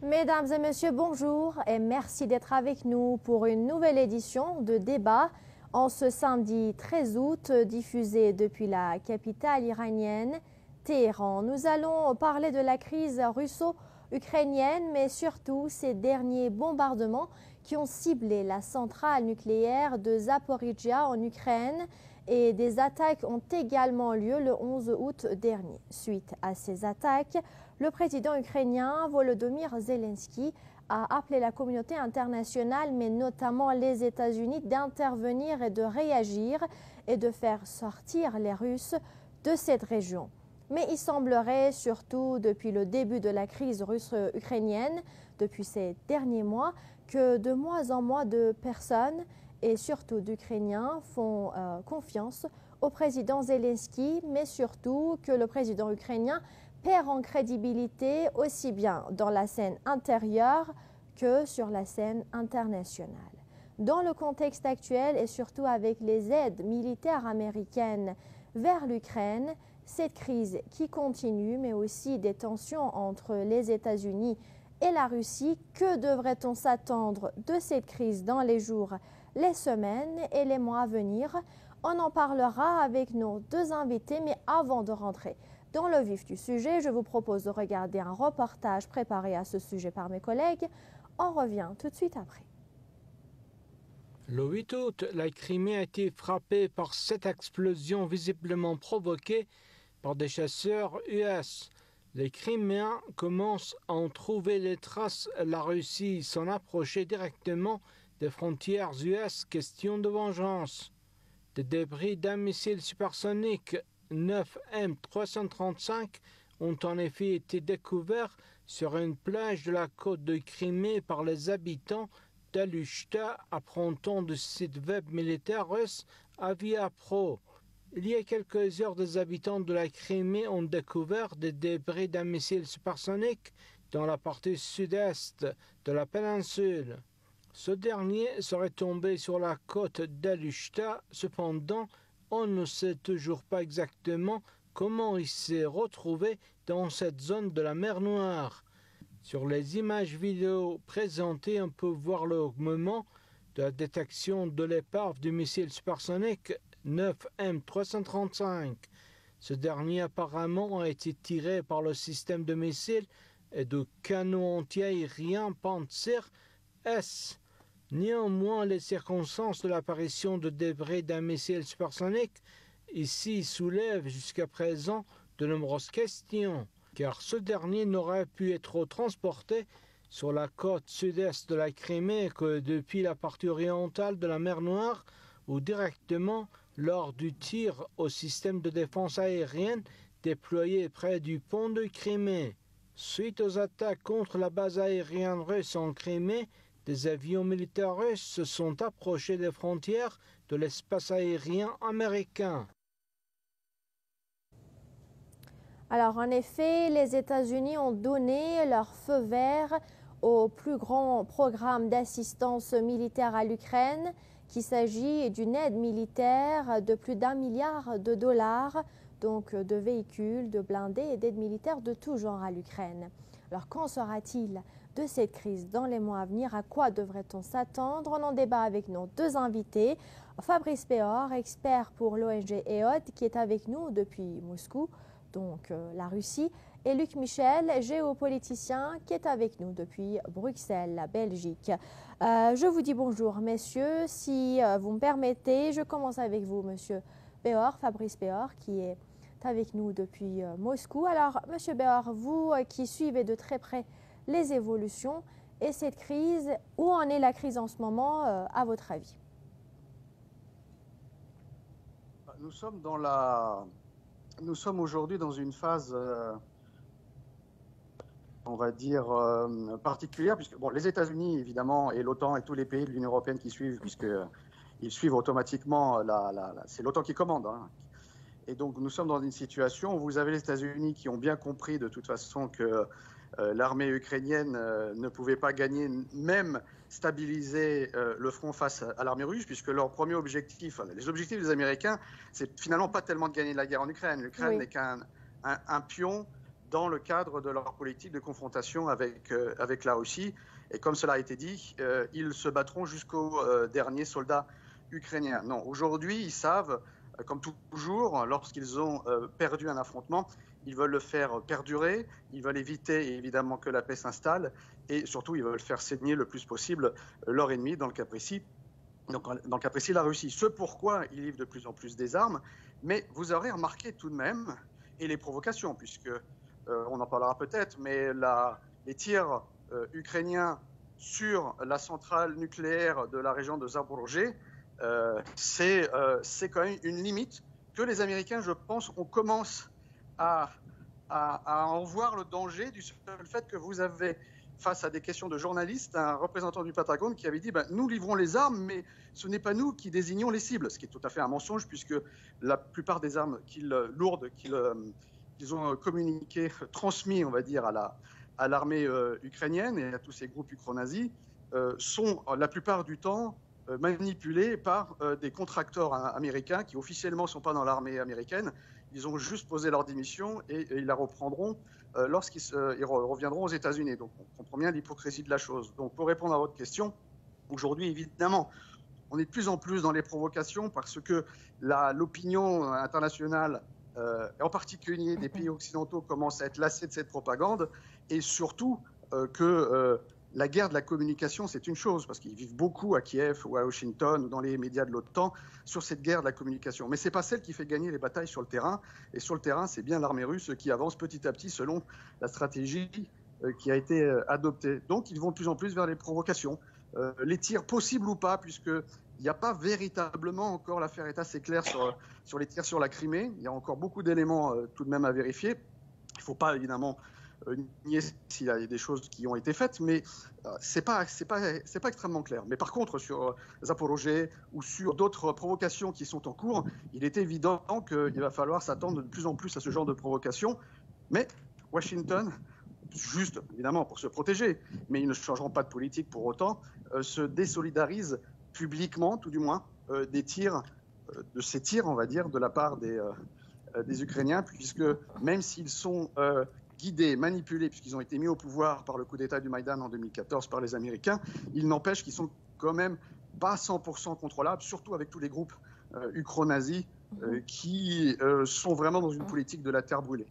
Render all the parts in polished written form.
Mesdames et messieurs, bonjour et merci d'être avec nous pour une nouvelle édition de débat en ce samedi 13 août, diffusé depuis la capitale iranienne, Téhéran. Nous allons parler de la crise russo-ukrainienne, mais surtout ces derniers bombardements qui ont ciblé la centrale nucléaire de Zaporizhzhia en Ukraine. Et des attaques ont également lieu le 11 août dernier. Suite à ces attaques, le président ukrainien Volodymyr Zelensky a appelé la communauté internationale, mais notamment les États-Unis, d'intervenir et de réagir et de faire sortir les Russes de cette région. Mais il semblerait, surtout depuis le début de la crise russo-ukrainienne, depuis ces derniers mois, que de moins en moins de personnes et surtout d'Ukrainiens font confiance au président Zelensky, mais surtout que le président ukrainien perd en crédibilité aussi bien dans la scène intérieure que sur la scène internationale. Dans le contexte actuel et surtout avec les aides militaires américaines vers l'Ukraine, cette crise qui continue, mais aussi des tensions entre les États-Unis et la Russie, que devrait-on s'attendre de cette crise dans les jours, les semaines et les mois à venir? On en parlera avec nos deux invités, mais avant de rentrer dans le vif du sujet, je vous propose de regarder un reportage préparé à ce sujet par mes collègues. On revient tout de suite après. Le 8 août, la Crimée a été frappée par 7 explosions visiblement provoquées par des chasseurs US. Les Criméens commencent à en trouver les traces. La Russie s'en approchait directement des frontières US, question de vengeance. Des débris d'un missile supersonique 9M335 ont en effet été découverts sur une plage de la côte de Crimée par les habitants d'Alushta, apprend-on du site web militaire russe Aviapro. Il y a quelques heures, des habitants de la Crimée ont découvert des débris d'un missile supersonique dans la partie sud-est de la péninsule. Ce dernier serait tombé sur la côte d'Alushta. Cependant, on ne sait toujours pas exactement comment il s'est retrouvé dans cette zone de la mer Noire. Sur les images vidéo présentées, on peut voir le moment de la détection de l'épave du missile supersonique 9M335. Ce dernier apparemment a été tiré par le système de missiles et de canons antiaériens Panzer S. Néanmoins, les circonstances de l'apparition de débris d'un missile supersonique ici soulèvent jusqu'à présent de nombreuses questions, car ce dernier n'aurait pu être transporté sur la côte sud-est de la Crimée que depuis la partie orientale de la mer Noire ou directement lors du tir au système de défense aérienne déployé près du pont de Crimée. Suite aux attaques contre la base aérienne russe en Crimée, des avions militaires russes se sont approchés des frontières de l'espace aérien américain. Alors en effet, les États-Unis ont donné leur feu vert au plus grand programme d'assistance militaire à l'Ukraine, qu'il s'agit d'une aide militaire de plus d'1 milliard de dollars, donc de véhicules, de blindés et d'aides militaires de tout genre à l'Ukraine. Alors qu'en sera-t-il de cette crise dans les mois à venir? À quoi devrait-on s'attendre? On en débat avec nos deux invités. Fabrice Péor, expert pour l'ONG EOD, qui est avec nous depuis Moscou, donc la Russie, et Luc Michel, géopoliticien, qui est avec nous depuis Bruxelles, la Belgique. Je vous dis bonjour, messieurs. Si vous me permettez, je commence avec vous, monsieur Péor, Fabrice Péor, qui est avec nous depuis Moscou. Alors, monsieur Péor, vous qui suivez de très près les évolutions et cette crise, où en est la crise en ce moment, à votre avis? Nous sommes aujourd'hui dans une phase, on va dire, particulière, puisque bon, les États-Unis, évidemment, et l'OTAN et tous les pays de l'Union européenne qui suivent, puisqu'ils suivent automatiquement, c'est l'OTAN qui commande. Hein. Et donc, nous sommes dans une situation où vous avez les États-Unis qui ont bien compris de toute façon que l'armée ukrainienne ne pouvait pas gagner, même stabiliser le front face à l'armée russe, puisque leur premier objectif, les objectifs des Américains, c'est finalement pas tellement de gagner la guerre en Ukraine. L'Ukraine n'est qu'un pion dans le cadre de leur politique de confrontation avec la Russie. Et comme cela a été dit, ils se battront jusqu'au dernier soldat ukrainien. Non, aujourd'hui, ils savent, comme toujours, lorsqu'ils ont perdu un affrontement, ils veulent le faire perdurer, ils veulent éviter évidemment que la paix s'installe, et surtout, ils veulent faire saigner le plus possible leur ennemi, dans le cas précis, la Russie. Ce pourquoi ils livrent de plus en plus des armes, mais vous aurez remarqué tout de même, et les provocations, puisque on en parlera peut-être, mais les tirs ukrainiens sur la centrale nucléaire de la région de Zaporozhye, c'est quand même une limite que les Américains, je pense, on commence à en voir le danger du seul fait que vous avez, face à des questions de journalistes, un représentant du Pentagone qui avait dit nous livrons les armes, mais ce n'est pas nous qui désignons les cibles, ce qui est tout à fait un mensonge, puisque la plupart des armes lourdes qu'ils ont communiquées, transmis, on va dire, à l'armée ukrainienne et à tous ces groupes ukro-nazis, sont la plupart du temps manipulés par des contracteurs américains qui officiellement ne sont pas dans l'armée américaine. Ils ont juste posé leur démission et ils la reprendront lorsqu'ils reviendront aux États-Unis. Donc on comprend bien l'hypocrisie de la chose. Donc pour répondre à votre question, aujourd'hui évidemment, on est de plus en plus dans les provocations parce que l'opinion internationale, en particulier des pays occidentaux, commence à être lassée de cette propagande, et surtout que la guerre de la communication, c'est une chose, parce qu'ils vivent beaucoup à Kiev ou à Washington ou dans les médias de l'OTAN sur cette guerre de la communication. Mais ce n'est pas celle qui fait gagner les batailles sur le terrain. Et sur le terrain, c'est bien l'armée russe qui avance petit à petit selon la stratégie qui a été adoptée. Donc, ils vont de plus en plus vers les provocations. Les tirs possibles ou pas, puisqu'il n'y a pas véritablement encore, l'affaire est assez claire sur les tirs sur la Crimée. Il y a encore beaucoup d'éléments tout de même à vérifier. Il ne faut pas évidemment nier s'il y a des choses qui ont été faites, mais c'est pas extrêmement clair. Mais par contre, sur Zaporozhye ou sur d'autres provocations qui sont en cours, il est évident qu'il va falloir s'attendre de plus en plus à ce genre de provocations. Mais Washington, juste évidemment pour se protéger, mais ils ne changeront pas de politique pour autant, se désolidarise publiquement, tout du moins, de ces tirs, on va dire, de la part des Ukrainiens, puisque même s'ils sont guidés, manipulés, puisqu'ils ont été mis au pouvoir par le coup d'État du Maïdan en 2014 par les Américains, il n'empêche qu'ils sont quand même pas 100% contrôlables, surtout avec tous les groupes ukro-nazis qui sont vraiment dans une politique de la terre brûlée.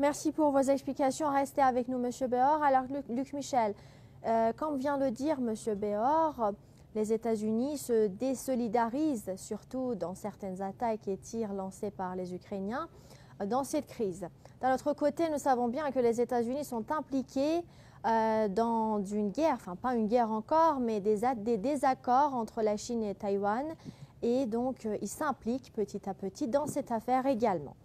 Merci pour vos explications. Restez avec nous, M. Béor. Alors, Luc Michel, comme vient de dire M. Béor, les États-Unis se désolidarisent, surtout dans certaines attaques et tirs lancés par les Ukrainiens, dans cette crise. D'un autre côté, nous savons bien que les États-Unis sont impliqués dans une guerre, enfin pas une guerre encore, mais des désaccords entre la Chine et Taïwan. Et donc, ils s'impliquent petit à petit dans cette affaire également.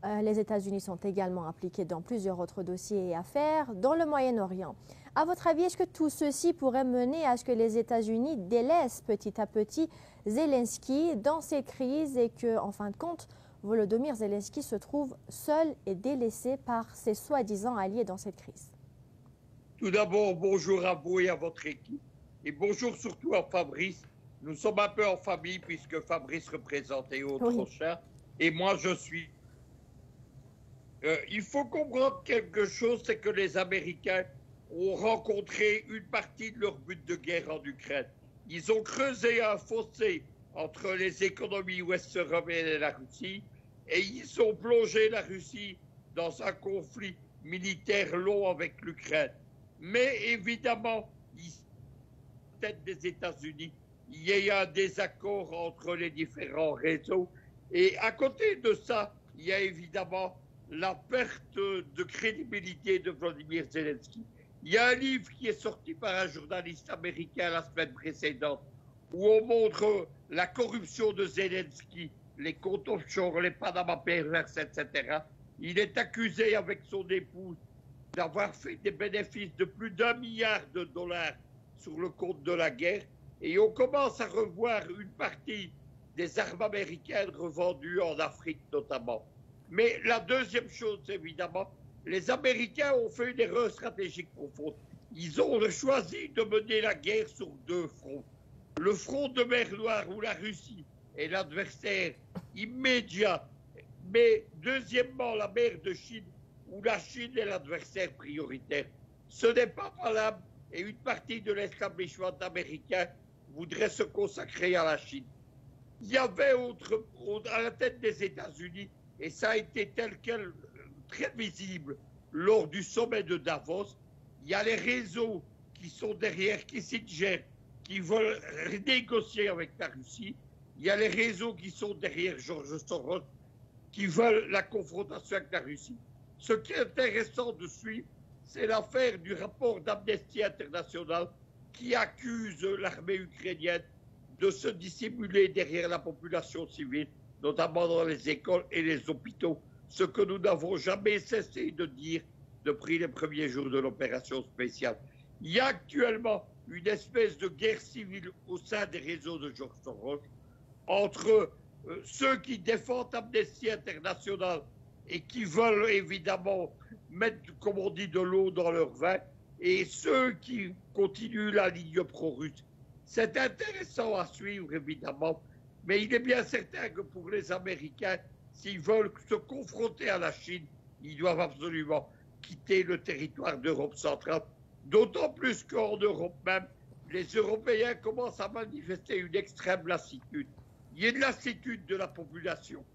Les États-Unis sont également impliqués dans plusieurs autres dossiers et affaires dans le Moyen-Orient. À votre avis, est-ce que tout ceci pourrait mener à ce que les États-Unis délaissent petit à petit Zelensky dans ces crises et que, en fin de compte, Volodymyr Zelensky se trouve seul et délaissé par ses soi-disant alliés dans cette crise? Tout d'abord, bonjour à vous et à votre équipe. Et bonjour surtout à Fabrice. Nous sommes un peu en famille puisque Fabrice représente Autrochin et moi je suis. Il faut comprendre quelque chose, c'est que les Américains ont rencontré une partie de leur but de guerre en Ukraine. Ils ont creusé un fossé entre les économies ouest-européennes et la Russie, et ils ont plongé la Russie dans un conflit militaire long avec l'Ukraine. Mais évidemment, tête des États-Unis, il y a un désaccord entre les différents réseaux. Et à côté de ça, il y a évidemment la perte de crédibilité de Volodymyr Zelensky. Il y a un livre qui est sorti par un journaliste américain la semaine précédente où on montre la corruption de Zelensky, les comptes offshore, les Panama Papers, etc. Il est accusé avec son épouse d'avoir fait des bénéfices de plus d'1 milliard de dollars sur le compte de la guerre. Et on commence à revoir une partie des armes américaines revendues en Afrique notamment. Mais la deuxième chose, évidemment, les Américains ont fait une erreur stratégique profonde. Ils ont choisi de mener la guerre sur 2 fronts. Le front de mer Noire où la Russie est l'adversaire immédiat. Mais deuxièmement, la mer de Chine où la Chine est l'adversaire prioritaire. Ce n'est pas valable et une partie de l'establishment américain voudrait se consacrer à la Chine. Il y avait à la tête des États-Unis, et ça a été tel quel très visible lors du sommet de Davos, il y a les réseaux qui sont derrière Kissinger, qui veulent négocier avec la Russie. Il y a les réseaux qui sont derrière George Soros, qui veulent la confrontation avec la Russie. Ce qui est intéressant de suivre, c'est l'affaire du rapport d'Amnesty International qui accuse l'armée ukrainienne de se dissimuler derrière la population civile, notamment dans les écoles et les hôpitaux, ce que nous n'avons jamais cessé de dire depuis les premiers jours de l'opération spéciale. Il y a actuellement une espèce de guerre civile au sein des réseaux de George Soros entre ceux qui défendent Amnesty International et qui veulent évidemment mettre, comme on dit, de l'eau dans leur vin, et ceux qui continuent la ligne pro-russe. C'est intéressant à suivre, évidemment, mais il est bien certain que pour les Américains, s'ils veulent se confronter à la Chine, ils doivent absolument quitter le territoire d'Europe centrale, d'autant plus qu'en Europe même, les Européens commencent à manifester une extrême lassitude. Il y a une lassitude de la population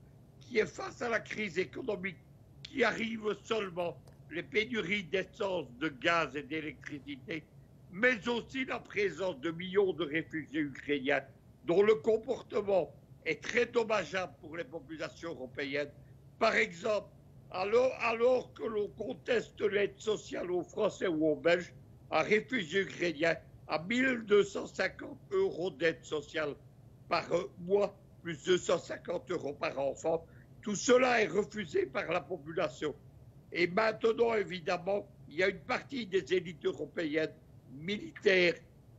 qui est face à la crise économique qui arrive seulement, les pénuries d'essence, de gaz et d'électricité, mais aussi la présence de millions de réfugiés ukrainiens dont le comportement est très dommageable pour les populations européennes. Par exemple, alors que l'on conteste l'aide sociale aux Français ou aux Belges, un réfugié ukrainien a 1 250 € d'aide sociale par mois, plus 250 € par enfant. Tout cela est refusé par la population. Et maintenant, évidemment, il y a une partie des élites européennes, militaires,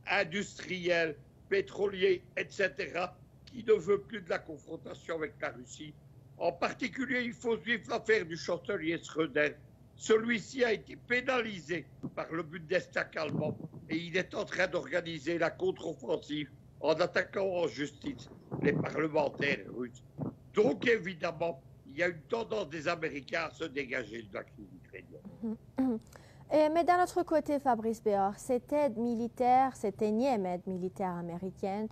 industrielles, pétroliers, etc., qui ne veut plus de la confrontation avec la Russie. En particulier, il faut suivre l'affaire du chancelier Schröder. Celui-ci a été pénalisé par le Bundestag allemand et il est en train d'organiser la contre-offensive en attaquant en justice les parlementaires russes. Donc, évidemment, il y a une tendance des Américains à se dégager de la crise ukrainienne. Mais d'un autre côté, Fabrice Béor, cette aide militaire, cette énième aide militaire américaine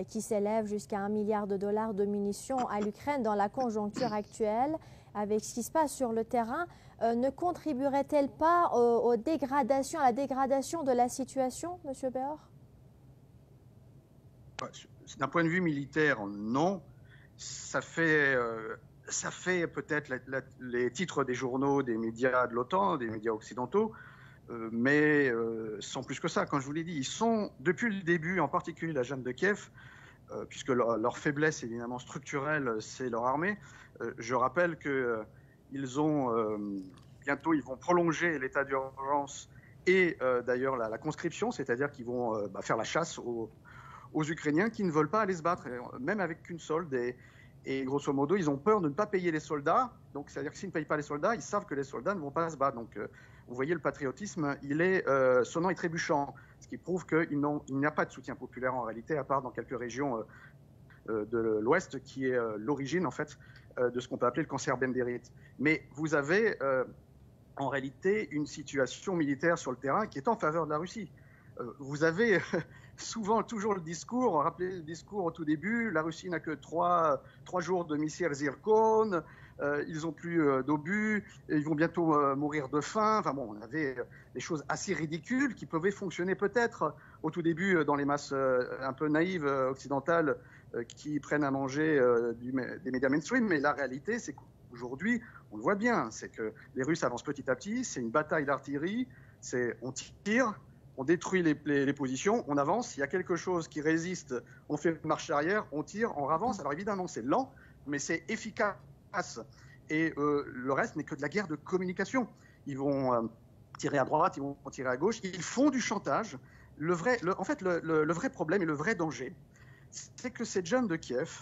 qui s'élève jusqu'à $1 milliard de munitions à l'Ukraine dans la conjoncture actuelle, avec ce qui se passe sur le terrain, ne contribuerait-elle pas à la dégradation de la situation, M. Béor? D'un point de vue militaire, non. Ça fait peut-être les titres des journaux, des médias de l'OTAN, des médias occidentaux, mais sans plus que ça. Quand je vous l'ai dit, ils sont, depuis le début, en particulier la junte de Kiev, puisque leur faiblesse évidemment structurelle, c'est leur armée. Je rappelle qu'ils ont bientôt, ils vont prolonger l'état d'urgence et d'ailleurs la conscription, c'est-à-dire qu'ils vont faire la chasse aux Ukrainiens qui ne veulent pas aller se battre, même avec qu'une solde. Et grosso modo, ils ont peur de ne pas payer les soldats. Donc, c'est-à-dire que s'ils ne payent pas les soldats, ils savent que les soldats ne vont pas se battre. Donc, vous voyez, le patriotisme, il est sonnant et trébuchant. Ce qui prouve qu'il n'y a pas de soutien populaire en réalité, à part dans quelques régions de l'Ouest, qui est l'origine, en fait, de ce qu'on peut appeler le cancer bendérite. Mais vous avez, en réalité, une situation militaire sur le terrain qui est en faveur de la Russie. Vous avez souvent toujours le discours, rappelez le discours au tout début, la Russie n'a que 3 jours de missiles Zircon, ils n'ont plus d'obus, ils vont bientôt mourir de faim. Enfin bon, on avait des choses assez ridicules qui pouvaient fonctionner peut-être au tout début dans les masses un peu naïves occidentales qui prennent à manger des médias mainstream, mais la réalité c'est qu'aujourd'hui, on le voit bien, c'est que les Russes avancent petit à petit, c'est une bataille d'artillerie, on tire, on détruit les positions, on avance, il y a quelque chose qui résiste, on fait marche arrière, on tire, on avance. Alors évidemment, c'est lent, mais c'est efficace. Et le reste n'est que de la guerre de communication. Ils vont tirer à droite, ils vont tirer à gauche, ils font du chantage. En fait, le vrai problème et le vrai danger, c'est que cette junte de Kiev,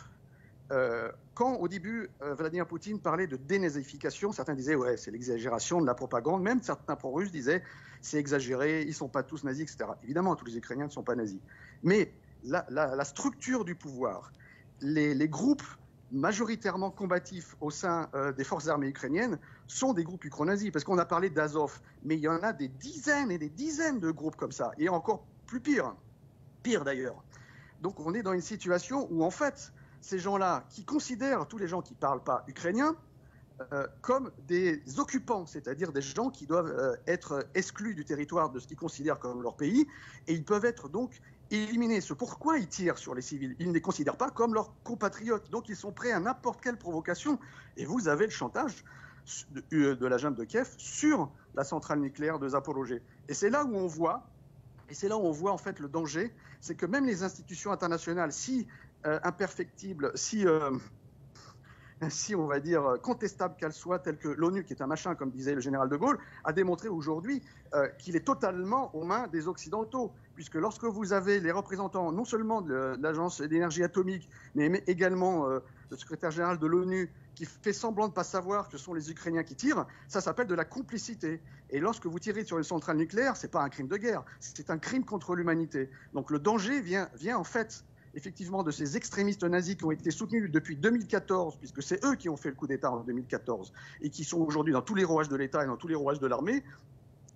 quand au début Vladimir Poutine parlait de dénazification, certains disaient ouais, c'est l'exagération de la propagande, même certains pro-russes disaient c'est exagéré, ils ne sont pas tous nazis, etc. Évidemment, tous les Ukrainiens ne sont pas nazis. Mais la structure du pouvoir, les groupes majoritairement combatifs au sein des forces armées ukrainiennes sont des groupes ukronazis. Parce qu'on a parlé d'Azov, mais il y en a des dizaines et des dizaines de groupes comme ça, et encore plus pire d'ailleurs. Donc on est dans une situation où en fait, ces gens-là qui considèrent tous les gens qui ne parlent pas ukrainien comme des occupants, c'est-à-dire des gens qui doivent être exclus du territoire de ce qu'ils considèrent comme leur pays, et ils peuvent être donc éliminés. C'est pourquoi ils tirent sur les civils. Ils ne les considèrent pas comme leurs compatriotes, donc ils sont prêts à n'importe quelle provocation. Et vous avez le chantage de la junte de Kiev sur la centrale nucléaire de Zaporozhye. Et c'est là où on voit, en fait le danger, c'est que même les institutions internationales, si imperfectibles, si on va dire contestable qu'elle soit, telle que l'ONU, qui est un machin, comme disait le général de Gaulle, a démontré aujourd'hui qu'il est totalement aux mains des Occidentaux. Puisque lorsque vous avez les représentants non seulement de l'Agence d'énergie atomique, mais également le secrétaire général de l'ONU, qui fait semblant de ne pas savoir que ce sont les Ukrainiens qui tirent, ça s'appelle de la complicité. Et lorsque vous tirez sur une centrale nucléaire, ce n'est pas un crime de guerre, c'est un crime contre l'humanité. Donc le danger vient en fait effectivement de ces extrémistes nazis qui ont été soutenus depuis 2014, puisque c'est eux qui ont fait le coup d'État en 2014, et qui sont aujourd'hui dans tous les rouages de l'État et dans tous les rouages de l'armée,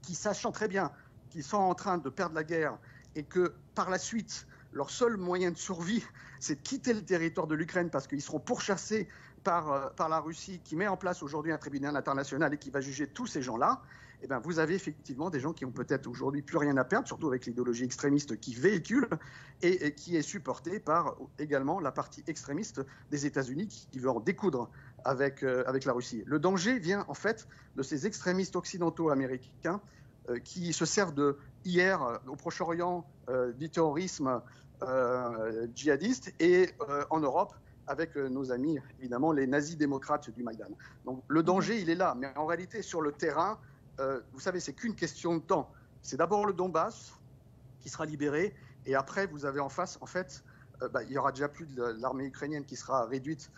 qui sachant très bien qu'ils sont en train de perdre la guerre et que par la suite, leur seul moyen de survie, c'est de quitter le territoire de l'Ukraine parce qu'ils seront pourchassés par la Russie qui met en place aujourd'hui un tribunal international et qui va juger tous ces gens-là. Eh bien, vous avez effectivement des gens qui ont peut-être aujourd'hui plus rien à perdre, surtout avec l'idéologie extrémiste qui véhicule et qui est supportée par également la partie extrémiste des États-Unis qui veut en découdre avec la Russie. Le danger vient en fait de ces extrémistes occidentaux américains qui se servent hier au Proche-Orient du terrorisme djihadiste et en Europe avec nos amis, évidemment, les nazis démocrates du Maïdan. Donc le danger, il est là. Mais en réalité, sur le terrain, vous savez, c'est qu'une question de temps. C'est d'abord le Donbass qui sera libéré, et après, vous avez en face, en fait, il y aura déjà plus de l'armée ukrainienne qui sera réduite.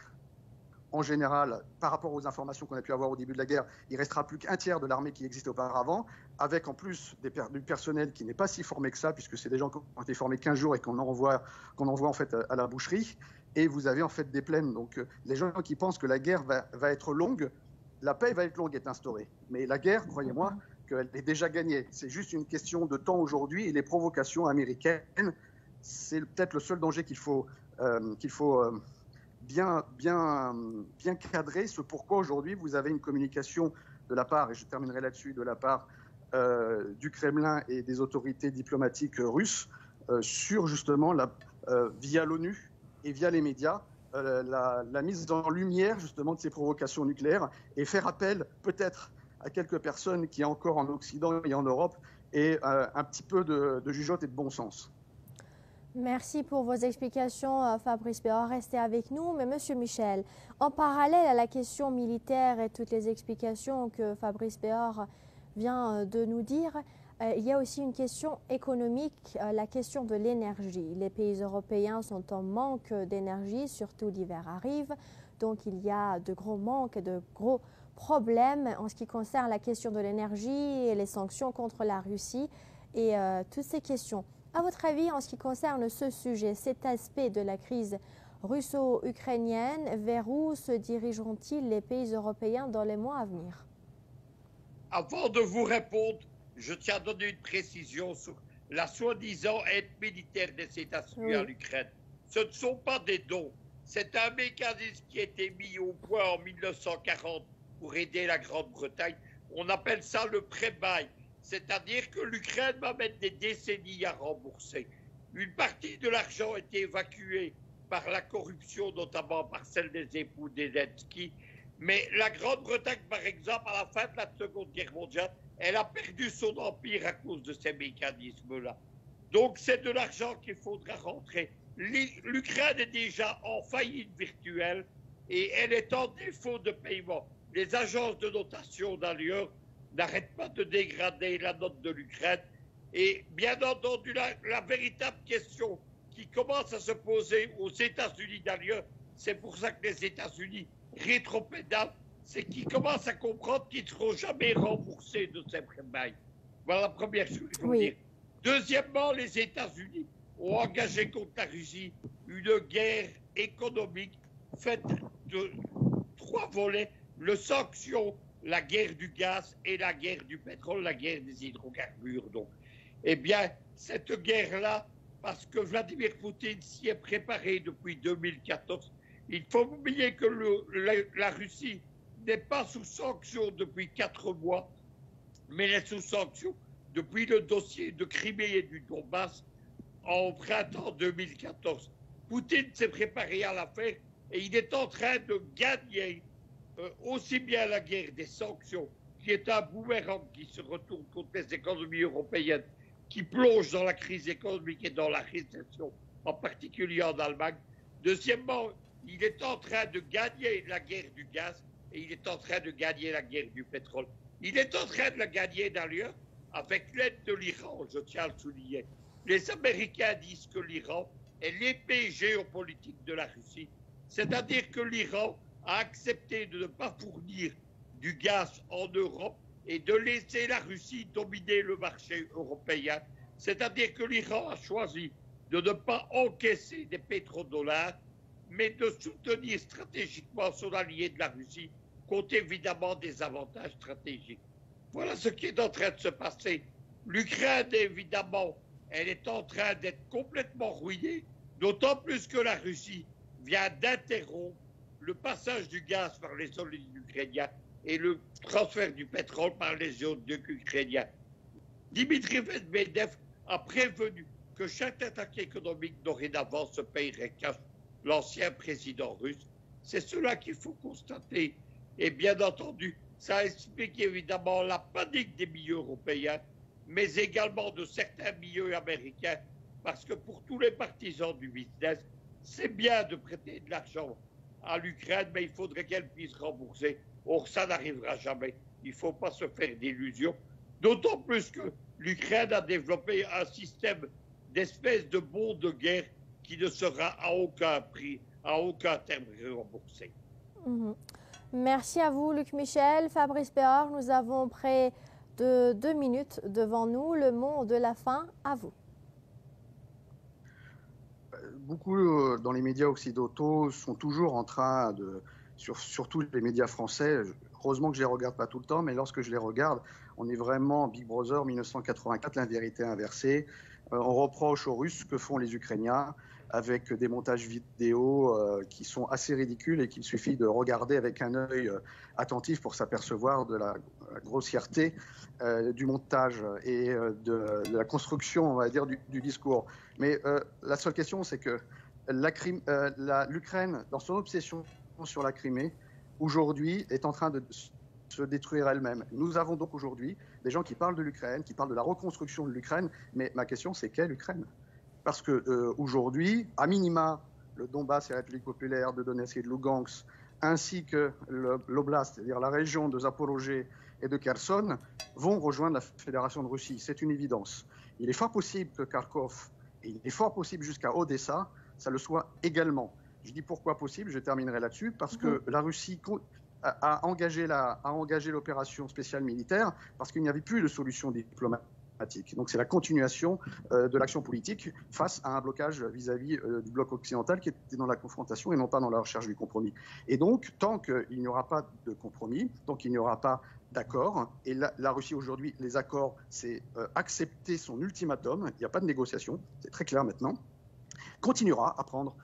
En général, par rapport aux informations qu'on a pu avoir au début de la guerre, il restera plus qu'un tiers de l'armée qui existait auparavant, avec en plus du personnel qui n'est pas si formé que ça, puisque c'est des gens qui ont été formés 15 jours et qu'on envoie en fait à la boucherie. Et vous avez en fait des plaines. Donc les gens qui pensent que la guerre va être longue, la paix va être longue, est instaurée. Mais la guerre, croyez-moi, qu'elle est déjà gagnée. C'est juste une question de temps aujourd'hui, et les provocations américaines, c'est peut-être le seul danger qu'il faut bien cadrer. C'est pourquoi aujourd'hui vous avez une communication de la part, et je terminerai là-dessus, de la part du Kremlin et des autorités diplomatiques russes sur justement via l'ONU et via les médias la mise en lumière justement de ces provocations nucléaires, et faire appel peut-être à quelques personnes qui encore en Occident et en Europe aient un petit peu de jugeote et de bon sens. Merci pour vos explications, Fabrice Béhor. Restez avec nous. Mais Monsieur Michel, en parallèle à la question militaire et toutes les explications que Fabrice Béhor vient de nous dire, il y a aussi une question économique, la question de l'énergie. Les pays européens sont en manque d'énergie, surtout l'hiver arrive. Donc il y a de gros manques et de gros problèmes en ce qui concerne la question de l'énergie et les sanctions contre la Russie et toutes ces questions. À votre avis, en ce qui concerne ce sujet, cet aspect de la crise russo-ukrainienne, vers où se dirigeront-ils les pays européens dans les mois à venir? Avant de vous répondre, je tiens à donner une précision sur la soi-disant aide militaire des États-Unis à l'Ukraine. Ce ne sont pas des dons. C'est un mécanisme qui a été mis au point en 1940 pour aider la Grande-Bretagne. On appelle ça le pré-bail. C'est-à-dire que l'Ukraine va mettre des décennies à rembourser. Une partie de l'argent a été évacuée par la corruption, notamment par celle des époux Zelensky. Mais la Grande-Bretagne, par exemple, à la fin de la Seconde Guerre mondiale, elle a perdu son empire à cause de ces mécanismes-là. Donc c'est de l'argent qu'il faudra rentrer. L'Ukraine est déjà en faillite virtuelle et elle est en défaut de paiement. Les agences de notation d'ailleurs n'arrêtent pas de dégrader la note de l'Ukraine. Et bien entendu, la véritable question qui commence à se poser aux États-Unis d'ailleurs, c'est pour ça que les États-Unis rétropédalent, c'est qu'ils commencent à comprendre qu'ils ne seront jamais remboursés de ces prêts. Voilà la première chose qu'il faut dire. Deuxièmement, les États-Unis ont engagé contre la Russie une guerre économique faite de 3 volets, le sanction, la guerre du gaz et la guerre du pétrole, la guerre des hydrocarbures. Donc, eh bien, cette guerre-là, parce que Vladimir Poutine s'y est préparé depuis 2014, il faut oublier que la Russie n'est pas sous sanction depuis 4 mois, mais elle est sous sanction depuis le dossier de Crimée et du Donbass en printemps 2014. Poutine s'est préparé à l'affaire et il est en train de gagner aussi bien la guerre des sanctions, qui est un boomerang qui se retourne contre les économies européennes, qui plonge dans la crise économique et dans la récession, en particulier en Allemagne. Deuxièmement, il est en train de gagner la guerre du gaz et il est en train de gagner la guerre du pétrole. Il est en train de la gagner d'ailleurs avec l'aide de l'Iran, je tiens à le souligner. Les Américains disent que l'Iran est l'épée géopolitique de la Russie, c'est-à-dire que l'Iran a accepté de ne pas fournir du gaz en Europe et de laisser la Russie dominer le marché européen. C'est-à-dire que l'Iran a choisi de ne pas encaisser des pétrodollars, mais de soutenir stratégiquement son allié de la Russie, compte évidemment des avantages stratégiques. Voilà ce qui est en train de se passer. L'Ukraine, évidemment, elle est en train d'être complètement ruinée, d'autant plus que la Russie vient d'interrompre le passage du gaz par les oléoducs ukrainiens et le transfert du pétrole par les oléoducs ukrainiens. Dimitri Medvedev a prévenu que chaque attaque économique dorénavant se payerait cash l'ancien président russe. C'est cela qu'il faut constater. Et bien entendu, ça explique évidemment la panique des milieux européens, mais également de certains milieux américains, parce que pour tous les partisans du business, c'est bien de prêter de l'argent à l'Ukraine, mais il faudrait qu'elle puisse rembourser. Or, ça n'arrivera jamais. Il ne faut pas se faire d'illusions. D'autant plus que l'Ukraine a développé un système d'espèce de bon de guerre qui ne sera à aucun prix, à aucun terme remboursé. Merci à vous, Luc Michel. Fabrice Bérard, nous avons près de 2 minutes devant nous. Le mot de la fin, à vous. Beaucoup dans les médias occidentaux sont toujours en train de, surtout les médias français, heureusement que je ne les regarde pas tout le temps, mais lorsque je les regarde, on est vraiment Big Brother 1984, la vérité inversée. On reproche aux Russes ce que font les Ukrainiens avec des montages vidéo qui sont assez ridicules et qu'il suffit de regarder avec un œil attentif pour s'apercevoir de la grossièreté du montage et de la construction, on va dire, du discours. Mais la seule question, c'est que l'Ukraine, dans son obsession sur la Crimée, aujourd'hui est en train de se détruire elle-même. Nous avons donc aujourd'hui des gens qui parlent de l'Ukraine, qui parlent de la reconstruction de l'Ukraine, mais ma question, c'est quelle Ukraine ? Parce qu'aujourd'hui, à minima, le Donbass et la République populaire de Donetsk et de Lugansk, ainsi que l'oblast, c'est-à-dire la région de Zaporozhye et de Kherson, vont rejoindre la Fédération de Russie. C'est une évidence. Il est fort possible que Kharkov, et il est fort possible jusqu'à Odessa, ça le soit également. Je dis pourquoi possible, je terminerai là-dessus, parce que la Russie a engagé l'opération spéciale militaire parce qu'il n'y avait plus de solution diplomatique. Donc c'est la continuation de l'action politique face à un blocage vis-à-vis du bloc occidental qui était dans la confrontation et non pas dans la recherche du compromis. Et donc, tant qu'il n'y aura pas de compromis, tant qu'il n'y aura pas d'accord, et la Russie aujourd'hui, les accords, c'est accepter son ultimatum, il n'y a pas de négociation, c'est très clair maintenant, continuera à prendre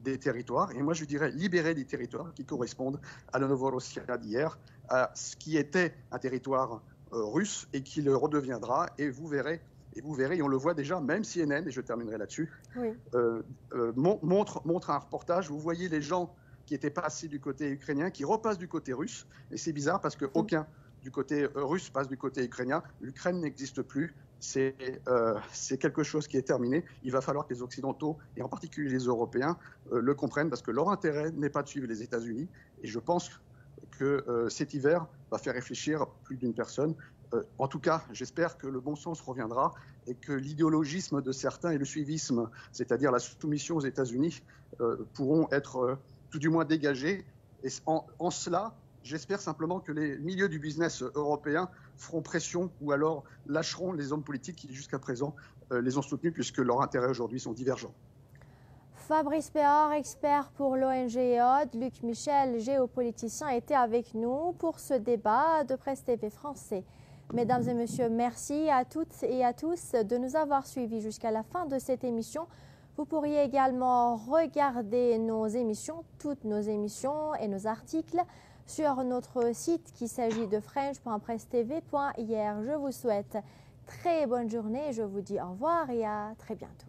des territoires, et moi je dirais libérer des territoires qui correspondent à la Novorossiya d'hier, à ce qui était un territoire russe et qui le redeviendra, et vous verrez, et on le voit déjà, même CNN, et je terminerai là-dessus, oui. montre un reportage, vous voyez les gens qui étaient passés du côté ukrainien, qui repassent du côté russe, et c'est bizarre parce qu'aucun du côté russe passe du côté ukrainien, l'Ukraine n'existe plus, c'est quelque chose qui est terminé, il va falloir que les Occidentaux, et en particulier les Européens, le comprennent, parce que leur intérêt n'est pas de suivre les États-Unis, et je pense que cet hiver va faire réfléchir plus d'une personne. En tout cas, j'espère que le bon sens reviendra et que l'idéologisme de certains et le suivisme, c'est-à-dire la soumission aux États-Unis, pourront être tout du moins dégagés. Et en cela, j'espère simplement que les milieux du business européen feront pression ou alors lâcheront les hommes politiques qui, jusqu'à présent, les ont soutenus puisque leurs intérêts aujourd'hui sont divergents. Fabrice Péard, expert pour l'ONG EOD, Luc Michel, géopoliticien, était avec nous pour ce débat de Presse TV français. Mesdames et messieurs, merci à toutes et à tous de nous avoir suivis jusqu'à la fin de cette émission. Vous pourriez également regarder nos émissions, toutes nos émissions et nos articles sur notre site qui s'agit de french.pressetv.ir. Je vous souhaite très bonne journée, je vous dis au revoir et à très bientôt.